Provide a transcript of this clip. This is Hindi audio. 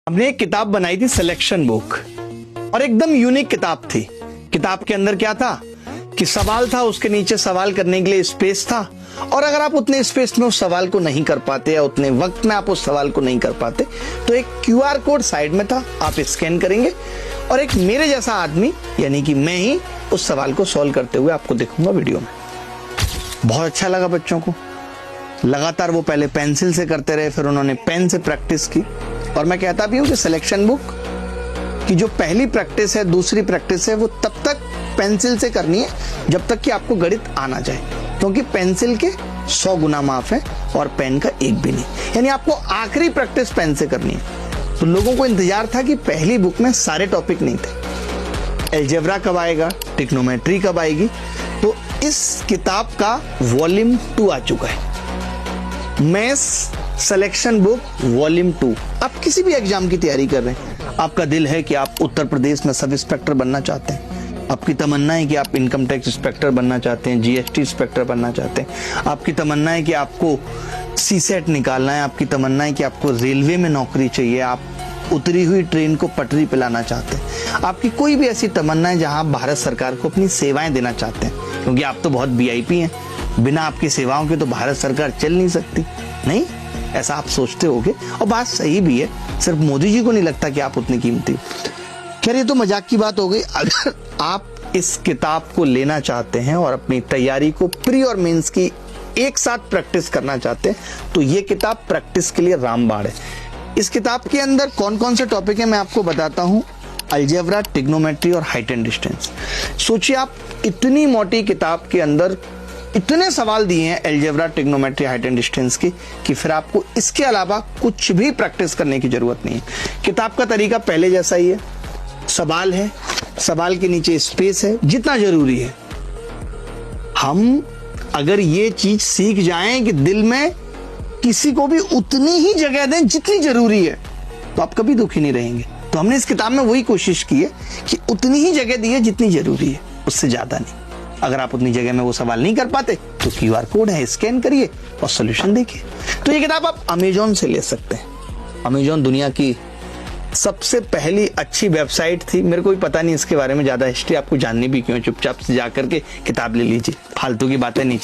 हमने एक किताब बनाई थी सिलेक्शन बुक, और एकदम यूनिक किताब थी। किताब के अंदर क्या था कि सवाल था, उसके नीचे सवाल करने के लिए स्पेस था, और अगर आप उतने स्पेस में उस सवाल को नहीं कर पाते या उतने वक्त में आप उस सवाल को नहीं कर पाते तो एक QR कोड साइड में था, आप स्कैन करेंगे और एक मेरे जैसा आदमी यानी कि मैं ही उस सवाल को सॉल्व करते हुए आपको दिखूंगा वीडियो में। बहुत अच्छा लगा बच्चों को। लगातार वो पहले पेंसिल से करते रहे, फिर उन्होंने पेन से प्रैक्टिस की। और मैं कहता भी हूँ कि सिलेक्शन बुक की जो पहली प्रैक्टिस है, दूसरी प्रैक्टिस है, वो तब तक पेंसिल से करनी है जब तक कि आपको गणित आना जाए, क्योंकि पेंसिल के 100 गुना माफ है और पेन का एक भी नहीं। यानी आपको आखिरी प्रैक्टिस पेन से करनी है। तो लोगों को इंतजार था कि पहली बुक में सारे टॉपिक नहीं थे। अलजेब्रा कब आएगा, ट्रिग्नोमेट्री कब आएगी। तो इस किताब का वॉल्यूम 2 आ चुका है, मैथ्स सिलेक्शन बुक वॉल्यूम 2। आप किसी भी एग्जाम की तैयारी कर रहे हैं, आपका दिल है कि आप उत्तर प्रदेश में सब इंस्पेक्टर बनना चाहते हैं, आपकी तमन्ना है कि आप इनकम टैक्स इंस्पेक्टर बनना चाहते हैं, GST इंस्पेक्टर बनना चाहते हैं, आपकी तमन्ना है कि आपको CSET निकालना है, आपकी तमन्ना है कि आपको रेलवे में नौकरी चाहिए, आप उतरी हुई ट्रेन को पटरी पे लाना चाहते हैं, आपकी कोई भी ऐसी तमन्ना है जहां आप भारत सरकार को अपनी सेवाएं देना चाहते हैं, क्योंकि आप तो बहुत VIP हैं, बिना आपकी सेवाओं के तो भारत सरकार चल नहीं सकती। नहीं, ऐसा आप सोचते होगे और बात सही भी है। सिर्फ मोदी जी को नहीं लगता कि आप उतनी कीमती। खैर, ये तो मजाक की बात हो गई। अगर आप इस किताब को लेना चाहते हैं और अपनी तैयारी को प्री और मेंस की एक साथ प्रैक्टिस करना चाहते हैं तो ये किताब प्रैक्टिस के लिए रामबाण है। इस किताब के अंदर कौन कौन से टॉपिक है मैं आपको बताता हूं। अलजेब्रा, ट्रिग्नोमेट्री और हाइट एंड डिस्टेंस। सोचिए आप इतनी मोटी किताब के अंदर इतने सवाल दिए हैं algebra, trigonometry, height and distance की कि फिर आपको इसके अलावा कुछ भी प्रैक्टिस करने की जरूरत नहीं है। किताब का तरीका पहले जैसा ही है, सवाल है, सवाल के नीचे स्पेस है, जितना जरूरी है। हम अगर ये चीज सीख जाएं कि दिल में किसी को भी उतनी ही जगह दें जितनी जरूरी है, तो आप कभी दुखी नहीं रहेंगे। तो हमने इस किताब में वही कोशिश की है कि उतनी ही जगह दी है जितनी जरूरी है, उससे ज्यादा नहीं। अगर आप उतनी जगह में वो सवाल नहीं कर पाते तो QR कोड है, स्कैन करिए और सॉल्यूशन देखिए। तो ये किताब आप अमेजोन से ले सकते हैं। अमेजोन दुनिया की सबसे पहली अच्छी वेबसाइट थी। मेरे को भी पता नहीं इसके बारे में ज्यादा हिस्ट्री, आपको जाननी भी क्यों, चुपचाप से जाकर के किताब ले लीजिए, फालतू की बातें नहीं।